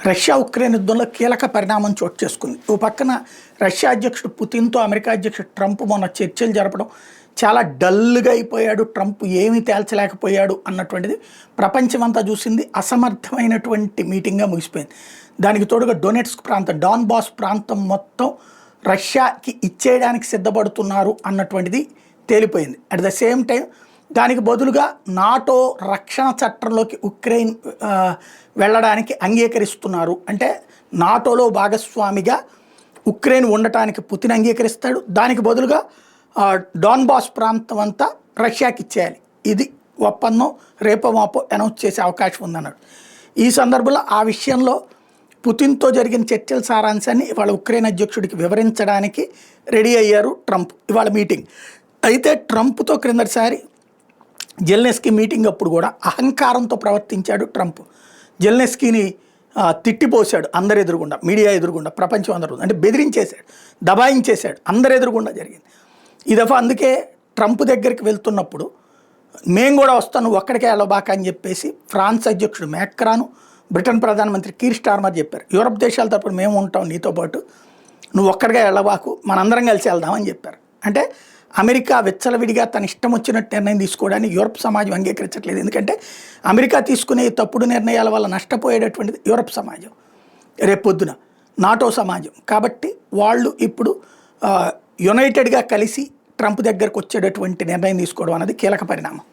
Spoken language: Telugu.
రష్యా ఉక్రెయిన్ యుద్ధంలో కీలక పరిణామం చోటు చేసుకుంది. ఓ పక్కన రష్యా అధ్యక్షుడు పుతిన్తో అమెరికా అధ్యక్షుడు ట్రంప్ మొన్న చర్చలు జరపడం, చాలా డల్గా అయిపోయాడు ట్రంప్, ఏమీ తేల్చలేకపోయాడు అన్నటువంటిది ప్రపంచమంతా చూసింది. అసమర్థమైనటువంటి మీటింగ్గా ముగిసిపోయింది. దానికి తోడుగా డొనెట్స్క్ ప్రాంతం, డాన్బాస్ ప్రాంతం మొత్తం రష్యాకి ఇచ్చేయడానికి సిద్ధపడుతున్నారు అన్నటువంటిది తేలిపోయింది. అట్ ద సేమ్ టైం దానికి బదులుగా నాటో రక్షణ చట్టంలోకి ఉక్రెయిన్ వెళ్ళడానికి అంగీకరిస్తున్నారు. అంటే నాటోలో భాగస్వామిగా ఉక్రెయిన్ ఉండటానికి పుతిన్ అంగీకరిస్తాడు. దానికి బదులుగా డాన్బాస్ ప్రాంతం అంతా రష్యాకి ఇచ్చేయాలి. ఇది ఒప్పందం రేపో మాపో అనౌన్స్ చేసే అవకాశం ఉందన్నాడు. ఈ సందర్భంలో ఆ విషయంలో పుతిన్తో జరిగిన చర్చల సారాంశాన్ని ఇవాళ ఉక్రెయిన్ అధ్యక్షుడికి వివరించడానికి రెడీ అయ్యారు ట్రంప్. ఇవాళ మీటింగ్ అయితే ట్రంప్తో క్రిందటిసారి జెలెన్స్కీ మీటింగ్ అప్పుడు కూడా అహంకారంతో ప్రవర్తించాడు ట్రంప్. జెలెన్స్కీని తిట్టిపోశాడు అందరి ఎదురుగుండా, మీడియా ఎదురుగుండా, ప్రపంచం అందరూ, అంటే బెదిరించేశాడు, దబాయించేశాడు, అందరి ఎదురుగుండా జరిగింది. ఈ దఫా అందుకే ట్రంప్ దగ్గరికి వెళ్తున్నప్పుడు మేము కూడా వస్తాను, నువ్వు ఒక్కడికే వెళ్ళబాక అని చెప్పేసి ఫ్రాన్స్ అధ్యక్షుడు మ్యాక్రాను, బ్రిటన్ ప్రధానమంత్రి కీర్ స్టార్మర్ చెప్పారు. యూరప్ దేశాల తరపున మేము ఉంటాం నీతో పాటు, నువ్వు ఒక్కడిగా వెళ్ళబాకు, మనందరం కలిసి వెళ్దామని చెప్పారు. అంటే అమెరికా విచ్చలవిడిగా తన ఇష్టం వచ్చినట్టు నిర్ణయం తీసుకోవడానికి యూరప్ సమాజం అంగీకరించట్లేదు. ఎందుకంటే అమెరికా తీసుకునే తప్పుడు నిర్ణయాల వల్ల నష్టపోయేటటువంటిది యూరప్ సమాజం, రేపొద్దున నాటో సమాజం. కాబట్టి వాళ్ళు ఇప్పుడు యునైటెడ్గా కలిసి ట్రంప్ దగ్గరకు వచ్చేటటువంటి నిర్ణయం తీసుకోవడం అనేది కీలక పరిణామం.